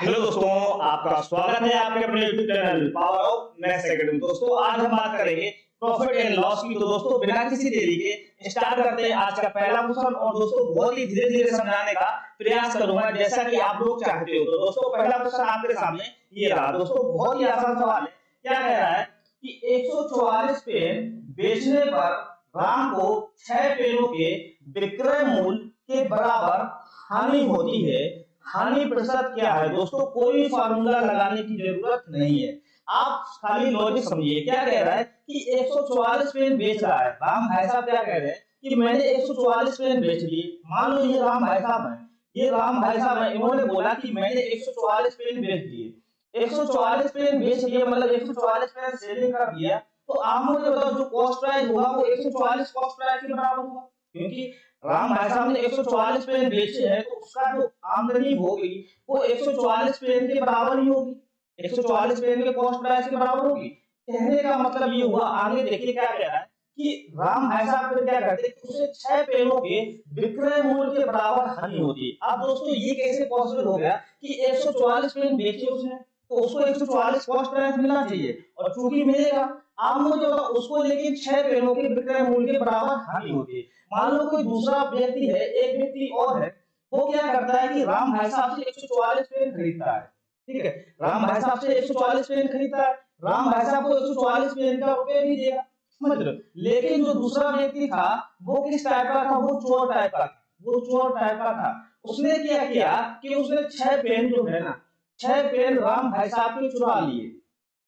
Hello दोस्तों, आपका स्वागत है आपके अपने YouTube channel power of maths academy. दोस्तों आज हम बात करेंगे प्रॉफिट एंड लॉस की। तो दोस्तों बिना किसी देरी के स्टार्ट करते हैं आज का पहला क्वेश्चन। और दोस्तों बहुत ही धीरे धीरे समझाने का प्रयास करूंगा जैसा कि आप लोग चाहते हो। तो दोस्तों पहला क्वेश्चन आपके सामने ये रहा। दोस्तों बहुत ही आसान सवाल है। क्या कह रहा है कि 144 पेन बेचने पर राम को 6 पेनों के विक्रय मूल्य के बराबर हानि होती है। हानि प्रतिशत क्या है? दोस्तों कोई फार्मूला लगाने की जरूरत नहीं है, आप खाली लॉजिक समझिए। क्या कह रहा है कि 144 पेन बेच रहा है राम भाई साहब। क्या कह रहे हैं कि मैंने 144 पेन बेच लिए। मान लो ये राम भाई साहब है, ये राम भाई साहब है, इन्होंने बोला कि मैंने 144 पेन बेच दिए। 144 पेन बेच दिए मतलब 144 पेन सेलिंग कर दिया। तो आप मुझे बताओ जो कॉस्ट प्राइस होगा वो 144 कॉस्ट प्राइस के बराबर होगा, क्योंकि राम भाई साहब ने 144 पेन बेचे हैं तो उसका जो आमदनी होगी वो 144 पेन के बराबर ही होगी, 144 पेन के कॉस्ट प्राइस के बराबर होगी। कहने का मतलब ये हुआ। आगे देखिए क्या कह रहा है कि राम भाई साहब फिर क्या करते हैं कि उसे 6 पेनों के विक्रय मूल्य के बराबर हानि होती है। अब दोस्तों ये कैसे पॉसिबल हो गया कि 144 पेन बेचे उसने तो उसको 144 कॉस्ट प्राइस मिलना चाहिए, और चूंकि मिलेगा आप मुझे बताओ उसको लेकिन 6 पेनों के विक्रय मूल्य के बराबर हानि होती है। मान लो कोई दूसरा व्यक्ति है, एक व्यक्ति और है, वो क्या करता है कि राम भाई साहब से 144 पेन खरीदता है। ठीक है, राम भाई साहब से 144 पेन खरीदता है, राम भाई साहब को 144 पेन का रुपए नहीं देगा, समझ लो। लेकिन जो दूसरा व्यक्ति था वो किस टाइप का था? वो चोर टाइप का था, वो चोर टाइप का था। उसने क्या किया कि उसने 6 पेन जो है ना, 6 पेन राम भाई साहब के चुरा लिए।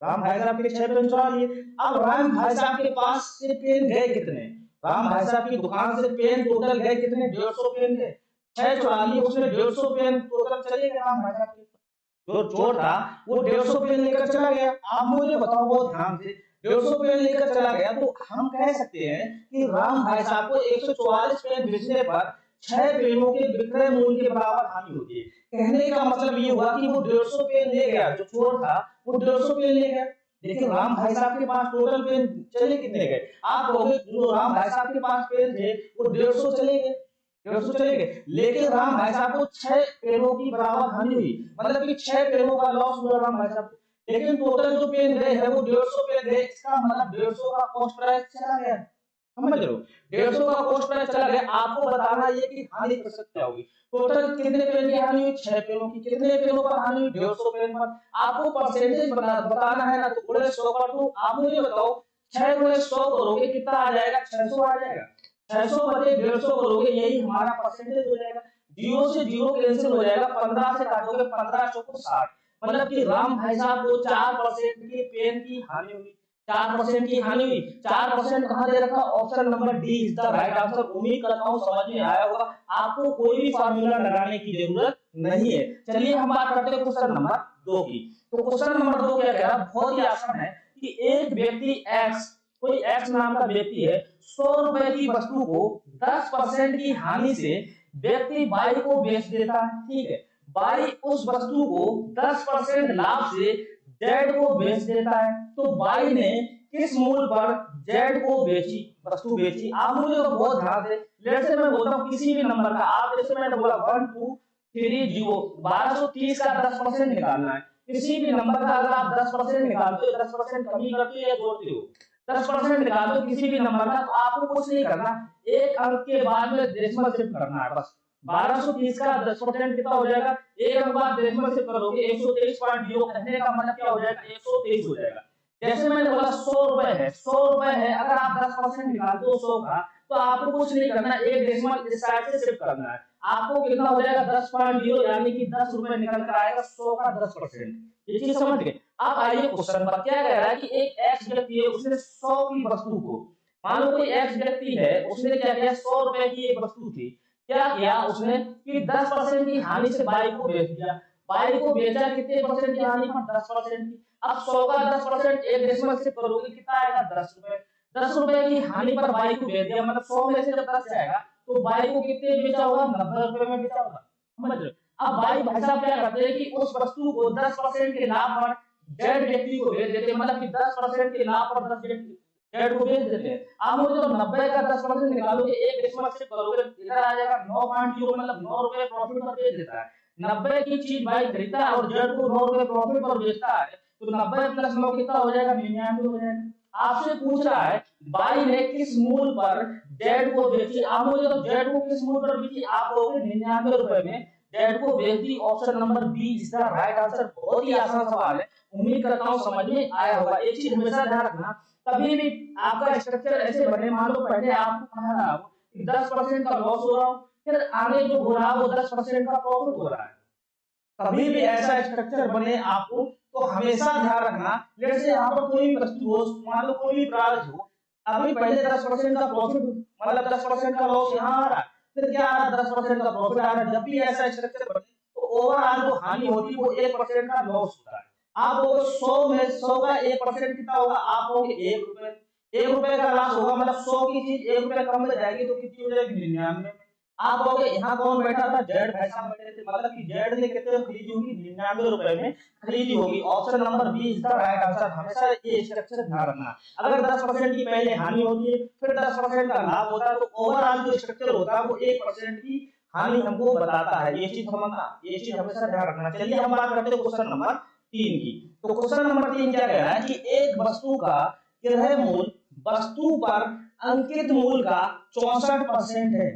राम भाई साहब के 6 पेन चुरा लिए। अब राम भाई साहब के पास से पेन गए कितने? राम भाई साहब की दुकान से पेन टोटल गए कितने? 150 पेन गए। 6 चुरा लिए उसने, 150 पेन टोटल चले गए राम भाई साहब के। जो चोर था वो 150 पेन लेकर चला गया। आप मुझे बताओ बहुत ध्यान से, 150 पेन लेकर चला गया तो हम कह सकते हैं कि राम भाई साहब को 144 पेन बेचने पर 6 पेनों के विक्रय मूल्य के बराबर हानि होती है। कहने का मतलब ये हुआ कि वो 150 पेन ले गया, जो चोर था वो 150 पेन ले गया, लेकिन राम भाई साहब के पास टोटल पेन चले कितने गए? आप कहोगे जो राम भाई साहब के पास पेन थे वो 150 चले गए, 150 चले गए, लेकिन राम भाई साहब को 6 पेनों की बराबर हानि हुई, मतलब कि 6 पेनों का लॉस हुआ राम भाई साहब। लेकिन टोटल जो पेन गए हैं वो 150 पेन गए, इसका मतलब 150 का कॉस्ट प्राइस चला गया, समझ लो। 150 का कॉस्ट प्राइस चला गया। आपको बताना है कि हानि प्रतिशत क्या होगी। टोटल कितने पेन की हानि हुई? 6 पेनों की। कितने पेनों पर हानि हुई? 150 पेन पर। आपको परसेंटेज बताना है ना, तो गुणे 100 कर दो। आप मुझे बताओ 6 गुणे 100 करोगे कितना आ जाएगा? 600 आ जाएगा। 600 बटे 150 करोगे, यही हमारा परसेंटेज हो जाएगा। 0 से 0 कैंसिल हो जाएगा, 15 से काटोगे 15 चौको 60, मतलब कि राम भाई साहब को 4% की पेन की हानि हुई। 4% की हानि हुई। 4% कहां दे रखा? Option number D is the right answer. उम्मीद करता हूं समझ में आया होगा, आपको कोई भी फार्मूला लगाने की जरूरत नहीं है। चलिए हम बात करते हैं क्वेश्चन नंबर 2 की। तो क्वेश्चन नंबर 2 क्या कह रहा है? बहुत ही आसान है कि एक व्यक्ति एक्स, कोई एक्स नाम का व्यक्ति है, 100 रुपए की वस्तु को 10% की हानि से व्यक्ति बाई को बेच देता है। ठीक है, बाई उस वस्तु को 10% लाभ से जेड को बेच देता है। तो बाई ने किस मूल्य पर जेड को बेची, वस्तु बेची? आप मुझे तो बहुत ध्यान से, जैसे मैं बोलता हूँ किसी भी नंबर का, आप जैसे मैंने बोला 1 2 3 0, 1230 का 10% निकालना है। किसी भी नंबर का अगर आप 10% निकालते हो, 10% कमी करते हो या जोड़ते हो, 10% निकालो किसी भी नंबर का, तो आपको कुछ नहीं करना, एक अंक के बाद में डेसिमल शिफ्ट करना है बस। 1230 का 10% कितना हो जाएगा? एक अंक बाद डेसिमल शिफ्ट करोगे 123.0, कहने का मतलब क्या हो जाएगा? 123 हो जाएगा। जैसे मैंने बोला 100 रुपए है, 100 रुपए है, अगर आप 10% निकालते हो 100 का, तो आपको कुछ नहीं करना, एक डेसिमल इस साइड से शिफ्ट करना है। आपको कितना हो जाएगा? 10.0, यानी कि 10 रुपए निकल कर आएगा 100 का 10%। ये चीज समझ गए? अब आइए क्वेश्चन पर। क्या कह रहा है कि एक एक्स व्यक्ति है, उसने 100 की वस्तु को, मान लो कोई एक्स व्यक्ति है, उसने क्या किया? 100 रुपए की एक वस्तु थी, क्या किया उसने कि 10% की हानि से बाई को बेच दिया। बाई को बेचा कितने परसेंट की हानि पर? 10% की। अब 100 का 10% एक डेसिमल से करोगे कितना आएगा? 10 रुपए। 10 रुपए की हानि पर बाई को बेच दिया, मतलब 100 में से जब 10 जाएगा तो बाई को कितने बेचा होगा? 90 रुपए में बेचा होगा, समझ रहे हो? अब बाई भाई साहब क्या करते हैं कि उस वस्तु को 10% के लाभ पर जेड व्यक्ति को बेच देते हैं, मतलब कि 10% के लाभ पर 10 व्यक्ति जेड को बेच देते हैं। आप मुझे तो 90 का 10% निकालोगे, एक डेसिमल शिफ्ट करोगे, इधर आ जाएगा 9.0, मतलब 9 रुपए प्रॉफिट पर बेच देता है। 90 की चीज भाई खरीदता है और जेड को 9 रुपए प्रॉफिट पर बेचता है, तो 90 प्लस 9 कितना हो जाएगा? 99 हो जाएगा। आपसे पूछ रहा है बाई ने किस मूल पर जेड को बेची, आप मुझे तो जेड को किस मूल पर बेची, आप कहोगे 99 रुपए में जेड को बेच दी। Option number B is the right answer. बहुत ही आसान सवाल है, उम्मीद करता हूँ समझ में आया होगा। एक चीज हमेशा ध्यान रखना, कभी भी आपका स्ट्रक्चर ऐसे बने, मान लो पहले आपको कहा रहा हो कि 10% का लॉस हो रहा हो, फिर आगे जो हो रहा है वो 10% का प्रॉफिट हो रहा है। कभी भी ऐसा स्ट्रक्चर बने आपको तो हमेशा ध्यान रखना, जैसे यहाँ पर कोई भी वस्तु हो, मान लो कोई भी प्राइस हो, अभी पहले 10% का प्रॉफिट मतलब 10% का लॉस यहाँ आ रहा है, फिर क्या आ रहा है? 10% का प्रॉफिट आ रहा है। जब भी ऐसा स्ट्रक्चर बने तो ओवरऑल जो हानि होती है वो 1% का लॉस होता है। आप 100 में 100 का 1% कितना होगा? आप होगे 1 रुपए, 1 रुपए का लॉस होगा, मतलब 100 की चीज 1 रुपए कम में जाएगी तो कितनी हो जाएगी? 99 में। आप कहोगे यहाँ कौन बैठा था? जेड भाई साहब बैठे थे, मतलब कि जेड ने कितने में खरीदी होगी? 99 रुपए में खरीदी होगी। Option number B is the right answer. हमेशा ये स्ट्रक्चर ध्यान रखना, अगर 10% की पहले हानि होती है फिर 10% का लाभ होता है, तो ओवरऑल जो स्ट्रक्चर होता है वो 1% की हानि हमको बताता है। ये चीज समझना, ये चीज हमेशा ध्यान रखना। चलिए हम बात करते हैं क्वेश्चन नंबर 3 की। तो क्वेश्चन नंबर 3 क्या कह रहा है कि एक वस्तु का क्रय मूल्य वस्तु पर अंकित मूल्य का 64% है,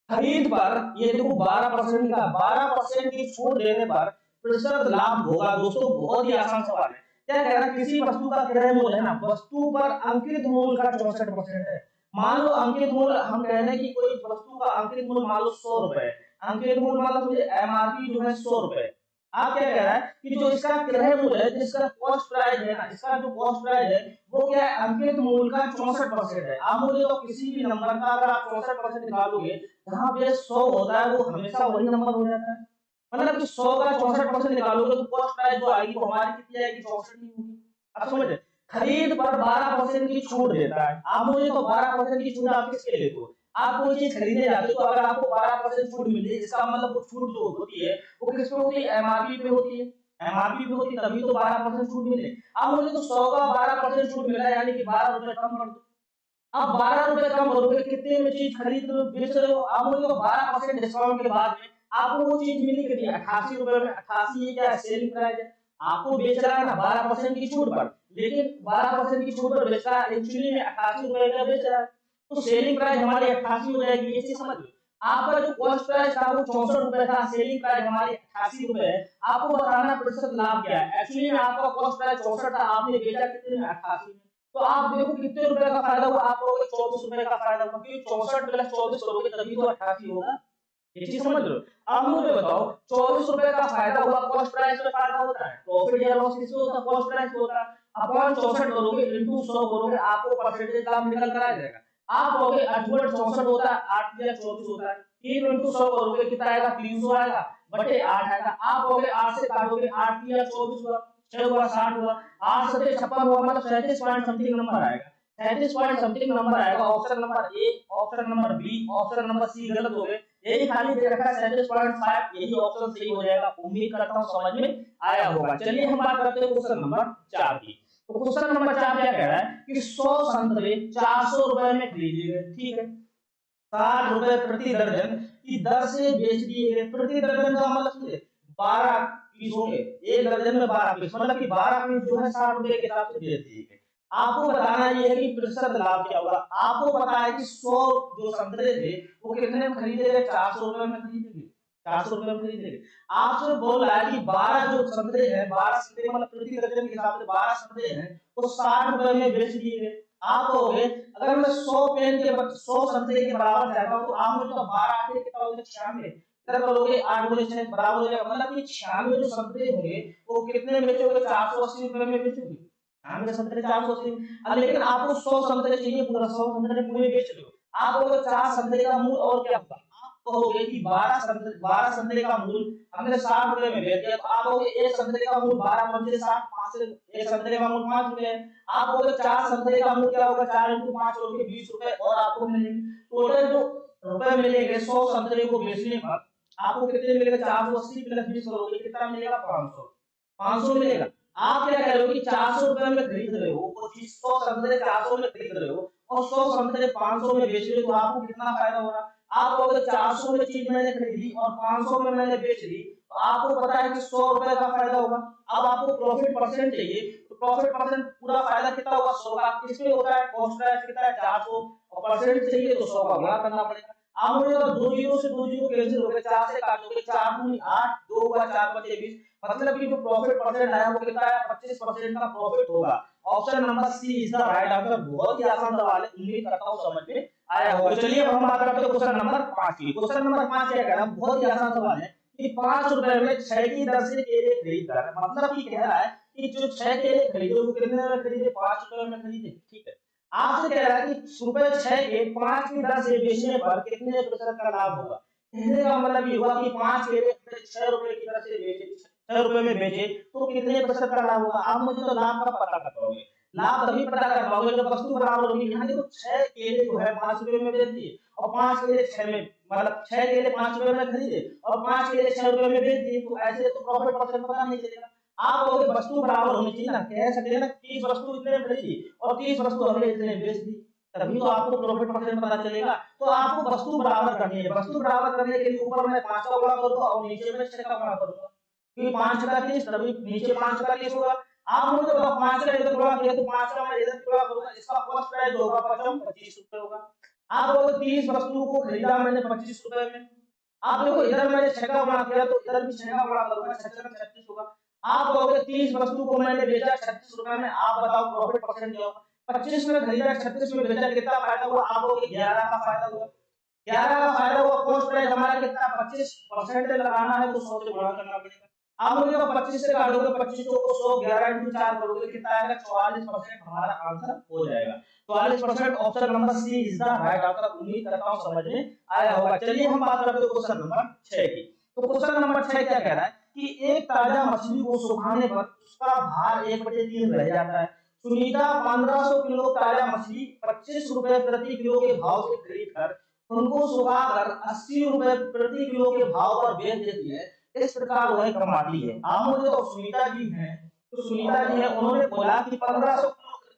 खरीद पर ये देखो 12% का, 12% की छूट देने पर प्रतिशत लाभ होगा। दोस्तों बहुत ही आसान सवाल है। क्या कह रहा है? किसी वस्तु का क्रय मूल्य है ना, वस्तु पर अंकित मूल्य का 64% है। मान लो अंकित मूल्य, हम कह रहे हैं कि कोई वस्तु का अंकित मूल्य मान लो 100 रुपए, अंकित मूल्य मतलब एमआरपी जो है 100 रुपए। आप क्या कह रहा है कि जो इसका क्रय मूल्य है, जिसका कॉस्ट प्राइस है ना, इसका जो कॉस्ट प्राइस है वो क्या है? अंकित मूल्य का 64% है। आप मुझे तो किसी भी नंबर का अगर आप 64% निकालोगे, जहां पे 100 होता है वो हमेशा वही नंबर हो जाता है। मतलब कि 100 का 64% निकालोगे तो कॉस्ट प्राइस जो आएगी वो हमारी कितनी आएगी? 64 ही होगी। आप समझे? खरीद पर 12% की छूट देता है। आप मुझे तो 12% की छूट आप किसके लेते हो? आप कोई चीज खरीदने जाते हो तो अगर आपको 12% छूट मिल रही है, इसका मतलब वो छूट जो होती है वो किस पे होती है? एमआरपी पे होती है। एमआरपी पे होती है तभी तो 12% छूट मिले। अब मुझे तो 100 का 12% छूट मिला, यानी कि 12 रुपए कम कर दो। अब 12 रुपए कम करोगे, कितने में चीज खरीद रहे हो, बेच रहे हो? अब मुझे तो 12% डिस्काउंट के बाद में आपको वो चीज मिली कितनी? 88 रुपए में। 88 ये क्या है? सेलिंग प्राइस है। आपको बेच रहा है ना 12% की छूट पर, लेकिन 12% की छूट पर बेच रहा है, एक्चुअली में 88 रुपए का बेच रहा है, तो सेलिंग प्राइस हमारी 88 हो जाएगी। ये चीज समझ लो। आपका जो कॉस्ट प्राइस था वो 64 रुपए था, सेलिंग प्राइस हमारी 88 रुपए है। आपको बताना प्रतिशत लाभ क्या है। एक्चुअली में आपका कॉस्ट प्राइस 64 था, आपने बेचा कितने में? 88 में। तो आप देखो कितने रुपए का फायदा हुआ? आप कहोगे 24 रुपए का फायदा हुआ, क्योंकि 64 प्लस 24 करोगे तभी तो 88 होगा। ये चीज समझ लो। अब मुझे बताओ 24 रुपए का फायदा हुआ, कॉस्ट प्राइस में फायदा होता है, प्रॉफिट या लॉस किसमें होता है? कॉस्ट प्राइस में होता है। अपॉन 64 करोगे इनटू 100 करोगे, आपको परसेंटेज का निकल कर आ जाएगा। आप कहोगे 8 64 होता है, 8 या 24 होता है, 3 इनटू 100 करोगे कितना आएगा? 300 आएगा बटे 8 आएगा। आप कहोगे 8 से काटोगे, 8 या 24 हुआ, 6 हुआ 60 हुआ, 8 से 56 हुआ, मतलब 37 पॉइंट समथिंग नंबर आएगा। 37 पॉइंट समथिंग नंबर आएगा। Option number A, option number B, option number C गलत हो गए। यही खाली दे रखा है 37.5, यही ऑप्शन सही हो जाएगा। उम्मीद करता हूं समझ में आया होगा। चलिए हम बात करते हैं क्वेश्चन नंबर 4 की। तो क्वेश्चन नंबर 4 क्या कह रहा है कि 100 संतरे 400 रुपए में खरीदे गए, ठीक है, 60 रुपए प्रति दर्जन की दर से बेच दिए गए। प्रति दर्जन का मतलब समझे 12 पीस होंगे, एक दर्जन में 12 पीस, मतलब कि 12 पीस जो है 60 रुपए के हिसाब से बेच दिए गए। आपको बताना ये है कि प्रतिशत लाभ क्या होगा। आपको पता है कि 100 जो संतरे थे वो कितने में खरीदे गए? 400 रुपए में खरीदे गए, 400 रुपए में खरीदे गए। आपसे बोल रहा है कि 12 जो संतरे हैं, 12 संतरे मतलब प्रति दर्जन के हिसाब से 12 संतरे हैं वो 60 रुपए में बेच दिए गए। आप कहोगे अगर मैं 100 पेन के 100 संतरे के बराबर चाहता हूं तो आप मुझे तो 12 आते कितना हो जाएगा? 96। इधर करोगे 8 गुणे 6 बराबर हो जाएगा, मतलब कि 96 जो संतरे होंगे वो कितने में बेचोगे? 480 रुपए में बेचोगे। आम संतरे 480। अब लेकिन आपको 100 संतरे चाहिए, पूरा 100 संतरे पूरे बेच लो। आप कहोगे 4 संतरे का मूल्य और क्या होगा? आप कहोगे कि 12 संतरे का मूल्य हमने 60 रुपए में बेच दिया, तो आप कहोगे एक संतरे का मूल्य 12 पंचे 60, 5 से एक संतरे का मूल्य 5 रुपए है। आप कहोगे 4 संतरे का मूल्य क्या होगा? 4 × 5 करोगे 20 रुपए और आपको मिलेंगे। टोटल जो रुपए मिलेंगे 100 संतरे को बेचने पर आपको कितने मिलेगा? 480 प्लस 20 करोगे कितना मिलेगा? 500 मिलेगा। आप क्या कह रहे हो कि 400 रुपए में खरीद रहे हो, वो 100 संतरे 400 में खरीद रहे हो और 100 संतरे 500 में बेच रहे हो, तो आपको कितना फायदा हो रहा? आप कहोगे 400 में चीज मैंने खरीदी और 500 में मैंने बेच दी, तो आपको पता है कि 100 रुपए का फायदा होगा। अब आपको प्रॉफिट परसेंट चाहिए, तो प्रॉफिट परसेंट पूरा फायदा कितना होगा 100 का। किसमें होता है कॉस्ट प्राइस कितना है 400 और परसेंट चाहिए तो 100 का गुणा करना पड़ेगा। आप मुझे तो 2 जीरो से 2 जीरो कैंसिल हो गए, 4 से काटोगे 4 दूनी 8, 2 हुआ 4 5 20, मतलब कि जो प्रॉफिट परसेंट आया वो कितना है 25% का प्रॉफिट होगा। Option number C is the right answer. बहुत ही आसान सवाल है, उम्मीद करता हूं समझ में आया होगा। तो चलिए अब हम बात करते हैं क्वेश्चन नंबर 5 की। क्वेश्चन नंबर 5 क्या कह रहा है, बहुत ही आसान सवाल है कि 5 रुपए में 6 की दर से केले खरीद रहा है। मतलब कि कह रहा है कि जो 6 केले खरीदे वो कितने में खरीदे 5 रुपए में खरीदे। ठीक है, आपसे कह रहा है कि रुपए 6 के 5 की दर से बेचने पर कितने प्रतिशत का लाभ होगा। कहने का मतलब ये हुआ कि 5 केले 6 रुपए की दर से बेचे, 6 रुपए में बेचे तो कितने प्रतिशत का लाभ होगा। आप मुझे तो लाभ का पता कर पाओगे, लाभ तभी पता कर पाओगे जब वस्तु बराबर होगी। यहाँ देखो 6 केले जो है 5 रुपए में बेच दिए और 5 केले 6 में, मतलब 6 केले 5 रुपए में खरीदे और 5 केले 6 रुपए में बेच दिए, तो ऐसे तो प्रॉफिट परसेंट पता नहीं चलेगा। आप कहोगे वस्तु बराबर होनी चाहिए ना, कह सकते हैं ना 30 वस्तु इतने में खरीदी और 30 वस्तु हमने इतने में बेच दी, तभी तो आपको प्रॉफिट परसेंट पता चलेगा। तो आपको वस्तु बराबर करनी है। वस्तु बराबर करने के लिए ऊपर मैं 5 का गुणा करूंगा और नीचे में 6 का गुणा करूंगा, क्योंकि 5 का 30 तभी नीचे 5 का 30 होगा। आप मुझे बताओ 5 का इधर गुणा किया तो 5 का मैं इधर गुणा करूंगा, इसका कॉस्ट प्राइस होगा 25 रुपए होगा। आप लोग 30 वस्तुओं को खरीदा मैंने 25 रुपए में। आप देखो इधर मैंने 6 का गुणा किया तो इधर भी 6 का गुणा करूंगा, 6 का 36 होगा। आप कहोगे 30 वस्तु को मैंने बेचा 36 रुपए में, आप बताओ प्रॉफिट परसेंट क्या होगा। 25 में खरीदा 36 में बेचा, कितना फायदा हुआ। आप कहोगे 11 का फायदा हुआ, 11 का फायदा हुआ। कॉस्ट प्राइस हमारा कितना 25% लगाना है तो 100 से गुणा करना पड़ेगा। आप मुझे 25 से काटोगे, 25 को 100 11 into 4 करोगे, कितना आएगा 44% हमारा आंसर हो जाएगा। 44% option number C is the right answer. उम्मीद करता हूं समझ में आया होगा। चलिए हम बात करते हैं क्वेश्चन नंबर 6 की। तो क्वेश्चन नंबर 6 क्या कह रहा है कि एक ताजा मछली को सुखाने पर उसका भार 1/3 रह जाता है। सुनीता 1500 किलो ताजा मछली 25 रुपए प्रति किलो के भाव से खरीद कर उनको सुखाकर 80 रुपए प्रति किलो के भाव पर बेच देती है। इस प्रकार वह कमाती है। आप मुझे तो सुनीता जी हैं, तो सुनीता जी है, उन्होंने बोला कि 1500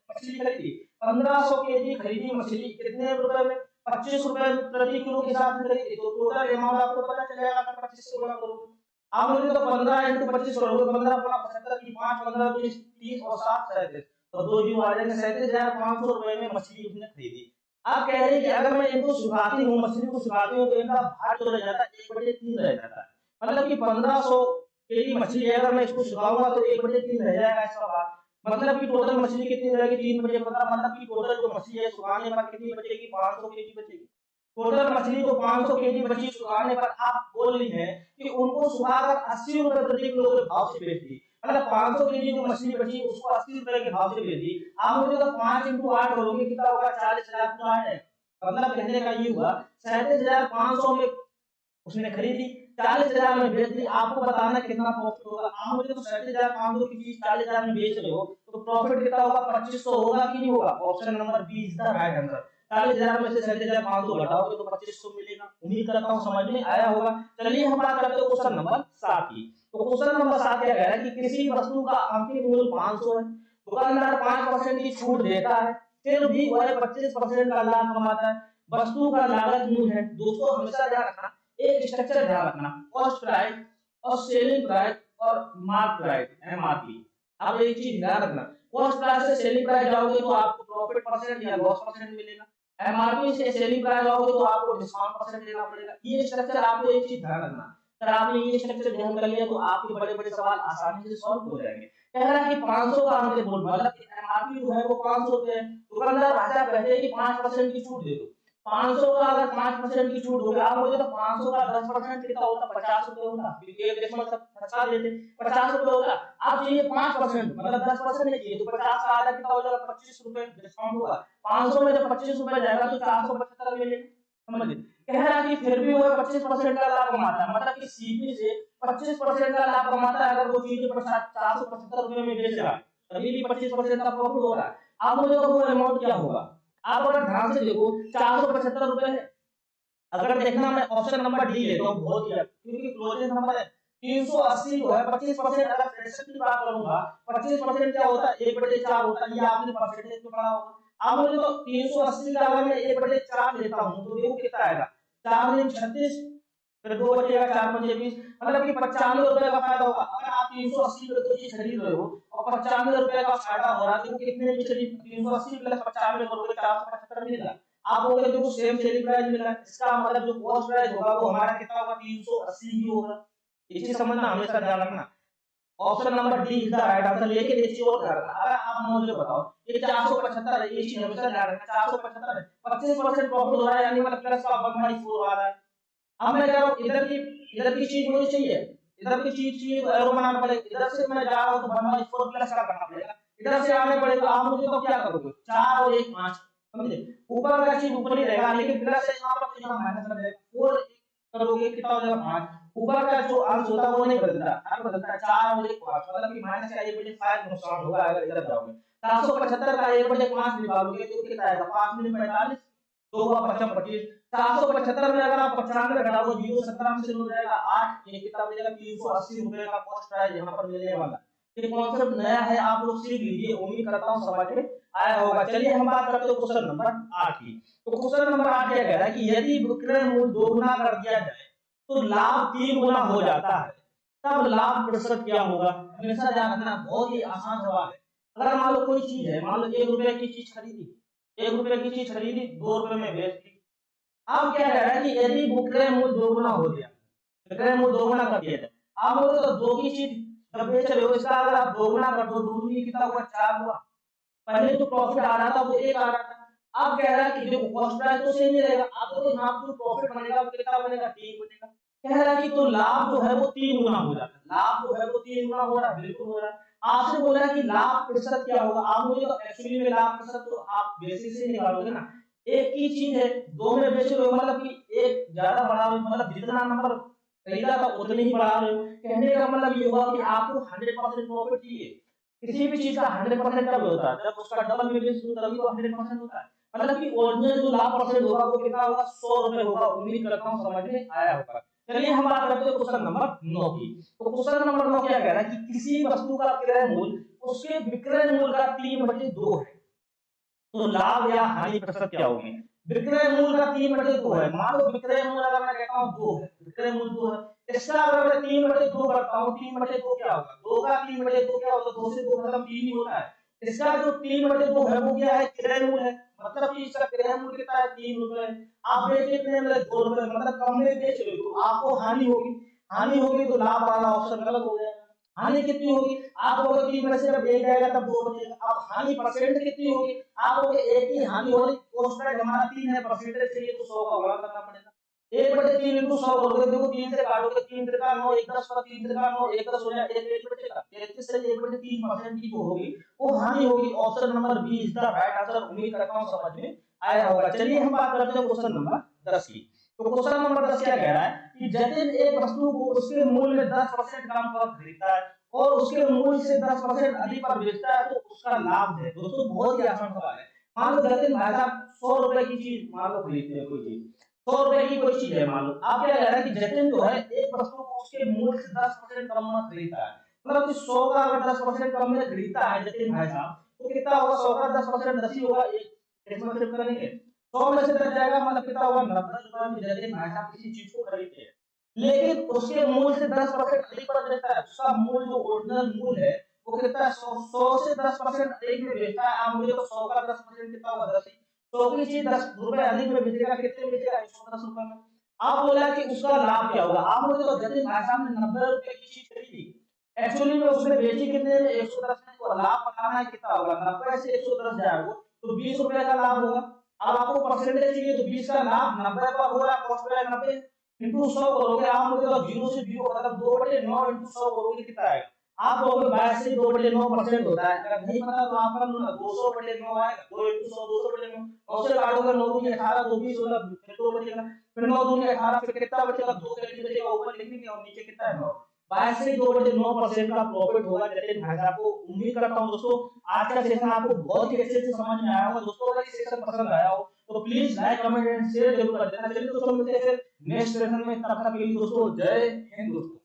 मछली खरीदी, 1500 केजी खरीदी मछली कितने रुपए में 25 रुपए प्रति किलो के हिसाब से खरीदी, तो टोटल अमाउंट आपको पता चलेगा अगर 25 से गुणा करोगे। आप मुझे तो 15 into 25 करोगे, 15 गुणा 75 की 5 15 20 30 और 7 37, तो 2 जीरो आ जाएंगे। 37,500 रुपए में मछली उसने खरीदी। आप कह रहे हैं कि अगर मैं इनको सुखाती हूँ, मछली को सुखाती हूँ, तो इनका भार जो रह जाता है 1/3 रह जाता है। मतलब कि 1500 केजी मछली है, अगर मैं इसको सुखाऊंगा तो 1/3 रह जाएगा इसका भार। मतलब कि टोटल मछली कितनी रहेगी 3/15, मतलब कि टोटल जो मछली है सुखाने पर कितनी बचेगी 500 केजी बचेगी। टोटल मछली जो 500 केजी बची सुखाने पर, आप बोल रही है कि उनको सुखाकर 80 रुपए प्रति किलो के भाव से बेच दी, मतलब 500 केजी जो मछली बची उसको 80 रुपए के भाव से बेच दी। आप मुझे तो 5 into 8 करोगे, कितना होगा 40,000 पूरा है। मतलब कहने का ये हुआ 37,500 में उसने खरीदी, 40,000 में बेच दी। आपको बताना कितना प्रॉफिट होगा। आप मुझे तो 37,500 की चीज 40,000 में बेच रहे हो, तो प्रॉफिट कितना होगा 2500 होगा कि नहीं होगा। Option number B is the right answer. 40,000 में से 37,500 घटाओगे तो 2500 मिलेगा। उम्मीद करता हूं समझ में आया होगा। चलिए हम बात करते हैं क्वेश्चन नंबर 7 की। तो क्वेश्चन नंबर 7 क्या कह रहा है कि किसी वस्तु का अंकित मूल्य 500 है, दुकानदार 5% की छूट देता है, फिर भी वह 25% का लाभ कमाता है। वस्तु का लागत मूल्य है। दोस्तों हमेशा ध्यान रखना, एक स्ट्रक्चर ध्यान रखना, कॉस्ट प्राइस और सेलिंग प्राइस और मार्क प्राइस एमआरपी। आप एक चीज ध्यान रखना, कॉस्ट प्राइस से सेलिंग प्राइस जाओगे तो आपको प्रॉफिट परसेंट या लॉस परसेंट मिलेगा, एमआरपी से सेलिंग प्राइस जाओगे तो आपको डिस्काउंट परसेंट देना पड़ेगा। ये स्ट्रक्चर आपको एक चीज ध्यान रखना, अगर आपने ये स्ट्रक्चर ध्यान कर लिया तो आपके बड़े बड़े सवाल आसानी से सॉल्व हो जाएंगे। कह रहा है कि 500 का अंकित मूल्य, मतलब एमआरपी जो है वो 500 रुपए है, दुकानदार भाषा कहते हैं कि 5% की छूट दे दो। 500 का अगर 5% की छूट होगी, आप मुझे तो 500 का 10% कितना होता 50 रुपए होता, एक डेसिमल सब हटा देते 50 रुपए होता। आप चाहिए 5% मतलब 10% नहीं चाहिए, तो 50 का आधा कितना हो जाएगा 25 रुपए डिस्काउंट होगा। 500 में जब 25 रुपए जाएगा तो 475 मिलेगा। समझ कह रहा है कि फिर भी वो 25% का लाभ कमाता है, मतलब कि सीपी से 25% का लाभ कमाता है। अगर वो चीज 475 रुपए में बेच रहा है तभी भी 25% का प्रॉफिट हो रहा है। आप मुझे वो अमाउंट क्या होगा। आप अगर ध्यान से देखो 475 रुपए है, अगर देखना मैं ऑप्शन नंबर डी लेता हूँ, बहुत ही क्योंकि क्लोजेस्ट नंबर है 380 जो है 25%। अगर फ्रैक्शन की बात करूंगा 25% क्या होता है 1/4 होता है, ये आपने परसेंटेज में पढ़ा होगा। अब मुझे तो 380 का अगर मैं 1/4 लेता हूं तो देखो कितना आएगा 4 36 फिर 2 बचेगा 4 बचे 20, मतलब कि 95 रुपए का फायदा होगा। अगर आप 380 पे कोई चीज खरीद रहे हो और 95 रुपए का फायदा हो रहा है, तो कितने में चली 380 प्लस 95 करोगे 475 मिलेगा। आप बोलोगे देखो सेम सेलिंग प्राइस मिल रहा है, इसका मतलब जो कॉस्ट प्राइस होगा वो हमारा कितना होगा 380 ही होगा। ये चीज समझना हमेशा ध्यान रखना। Option number D is the right answer. लेकिन एक चीज और ध्यान रखना, अगर आप मुझे बताओ ये 475 है, ये चीज हमेशा ध्यान रखना 475 है, 25% प्रॉफिट हो रहा है, यानी मतलब प्लस का 1/4 आ रहा है। अब मैं कह रहा हूं इधर की चीज मुझे चाहिए, इधर की चीज चाहिए तो एरो बनाना पड़ेगा, इधर से मैं जा रहा हूं तो 1/4 प्लस का करना पड़ेगा, इधर से आने पड़ेगा। आप मुझे तो क्या करोगे 4 और 1 5, समझे, ऊपर का चीज ऊपर ही रहेगा, लेकिन प्लस से यहां पर यहां माइनस कर देगा, और करोगे कितना हो जाएगा 5। ऊपर का जो अंश होता है वो नहीं बदलता, अब बदलता है 4 और 1 5, मतलब कि माइनस का 1/5 नुकसान होगा अगर इधर जाओगे। 475 का 1/5 निकालोगे तो कितना आएगा 5 में 45, 2 हुआ 55 25। 475 में अगर आप 95 घटाओगे 0 17 में से हो जाएगा 8, ये कितना मिलेगा 380 रुपए का कॉस्ट प्राइस यहां पर मिलने वाला। ये कॉन्सेप्ट नया है, आप लोग सीख लीजिए, उम्मीद करता हूं समझ में आया होगा। चलिए हम बात करते हैं क्वेश्चन नंबर 8 की। तो क्वेश्चन नंबर 8 क्या कह रहा है कि यदि विक्रय मूल्य दोगुना कर दिया जाए तो लाभ 3 गुना हो जाता है, तब लाभ प्रतिशत क्या होगा। हमेशा ध्यान रखना, बहुत ही आसान सवाल है। अगर मान लो कोई चीज है, मान लो 1 रुपए की चीज खरीदी, 1 रुपए की चीज खरीदी 2 रुपए में बेच दी। अब क्या कह रहा है कि यदि विक्रय मूल्य दोगुना हो गया, विक्रय मूल्य दोगुना कर दिया जाए, आप बोलो तो 2 की चीज जब बेच रहे हो, इसका अगर आप दोगुना कर दो, 2 दूनी कितना हुआ 4 हुआ। पहले जो प्रॉफिट आ रहा था वो 1 आ रहा था, अब कह रहा है कि देखो कॉस्ट प्राइस तो सेम ही रहेगा, अब तो यहाँ जो प्रॉफिट बनेगा वो कितना बनेगा 3 बनेगा। कह रहा है कि तो लाभ जो है वो 3 गुना हो जाता है, लाभ जो है वो 3 गुना हो रहा है, बिल्कुल हो रहा है। आपसे बोला है कि लाभ प्रतिशत क्या होगा, आप मुझे तो एक्चुअली में लाभ प्रतिशत तो आप बेसिक से निकालोगे ना। एक ही चीज है, 2 में बेच रहे हो, मतलब कि एक ज्यादा बढ़ा रहे हो, मतलब जितना नंबर खरीदा था उतने ही बढ़ा रहे हो। कहने का मतलब ये हुआ कि आपको 100% प्रॉफिट चाहिए। किसी भी चीज का 100% कब होता है, जब उसका डबल में बेच दो तभी तो 100% होता है। मतलब कि ओरिजिनल जो लाभ परसेंट होगा वो कितना होगा 100 रुपए होगा। उम्मीद करता हूं समझ में आया होगा। चलिए हम बात करते हैं क्वेश्चन नंबर 9 की। तो क्वेश्चन नंबर 9 क्या कह रहा है कि किसी वस्तु का क्रय मूल्य उसके विक्रय मूल्य का 3/2 है, तो लाभ या हानि प्रतिशत क्या होगी। विक्रय मूल्य का 3/2 है, मान लो विक्रय मूल्य अगर मैं कहता हूं 2 है, विक्रय मूल्य 2 है, इसका अगर मैं 3/2 करता हूं, 3/2 क्या होगा, 2 का 3/2 क्या होता है, 2 से 2 मतलब 3 ही होता है। इसका जो 3/2 है वो क्या है, क्रय मूल्य है, मतलब कि इसका क्रय मूल्य कितना है 3 रुपए। आप बेच कितने में 2 रुपए, मतलब कम में बेच रहे हो तो आपको हानि होगी, हानि होगी तो लाभ वाला ऑप्शन गलत हो जाएगा। हानि कितनी होगी, आप लोगों 3 में से जब 1 जाएगा तब 2 बचेगा। अब हानि परसेंट कितनी होगी, आप लोगों 1 की हानि हो रही, कॉस्ट प्राइस हमारा 3 है, परसेंटेज चाहिए तो 100 का गुणा करना पड़ेगा। 1/3 into 100 करोगे, देखो 3 से काटोगे, 3 त्रिका 9, 1 10 का 3 त्रिका 9, 1 10 हो जाए, 1 बचेगा। 33 से 1/3% की जो होगी वो हानि होगी। Option number B is the right answer. उम्मीद करता हूं समझ में आया होगा। चलिए हम बात करते हैं क्वेश्चन नंबर 10 की। तो क्वेश्चन नंबर 10 क्या कह रहा है कि जतिन एक वस्तु को उसके मूल्य में 10% कम पर खरीदता है और उसके मूल्य से 10% अधिक पर बेचता है, तो उसका लाभ है। दोस्तों बहुत ही आसान सवाल है। मान लो जतिन भाई साहब 100 रुपए की चीज मान लो खरीदते हैं, कोई चीज 100 रुपए की कोई चीज है, मान लो आप क्या कह रहे हैं कि जतिन जो है एक वस्तु को उसके मूल्य से 10% कम में खरीदता है, मतलब कि 100 का अगर 10% कम में खरीदता है जतिन भाई साहब, तो कितना होगा, 100 का 10% 10 ही होगा, इसमें शिफ्ट करेंगे 100 में से 10 जाएगा, मतलब कितना होगा 90 रुपए में जतिन भाई साहब किसी चीज को खरीदते हैं। लेकिन उसके मूल्य से 10% अधिक पर बेचता है, उसका मूल्य जो ओरिजिनल मूल्य है वो कितना है 100 से 10% अधिक में बेचता है। आप मुझे तो 100 का 10% कितना होगा 10 ही, 100 की चीज 10 रुपए अधिक में बेचेगा, कितने में बेचेगा 110 रुपए में। आप बोला कि उसका लाभ क्या होगा, आप मुझे तो जतिन भाई साहब ने 90 रुपए की चीज खरीदी, एक्चुअली में उसने बेची कितने में 110 में, तो लाभ बताना है कितना होगा, 90 से 110 जाएगा तो 20 रुपए का लाभ होगा। अब आपको परसेंटेज चाहिए तो 20 का लाभ 90 पर हो रहा है, कॉस्ट प्राइस 90 इंटू 100 करोगे, आप मुझे तो 0 से 0 मतलब 2/9 इंटू 100 करोगे कितना आएगा, आप कहोगे 22 से 2/9% होता है। अगर नहीं पता तो आप कर लो ना, 200/9 आएगा, 2 इंटू 100 200/9, 9 से काटोगे 9 दूनी 18, 2 20 होगा, फिर 2 बचेगा, फिर 9 दूनी 18, फिर कितना बचेगा 2 का नीचे बचेगा, ऊपर लिखेंगे और नीचे कितना है 9। 22 से 2/9% का प्रॉफिट होगा जतिन भाई साहब को। उम्मीद करता हूं दोस्तों आज का सेशन आपको बहुत ही अच्छे से समझ में आया होगा। दोस्तों अगर ये सेशन पसंद आया हो तो please like comment and share जरूर कर देना। चलिए दोस्तों मिलते हैं फिर नेक्स्ट सेशन में, तब तक के लिए दोस्तों जय हिंद दोस्तों।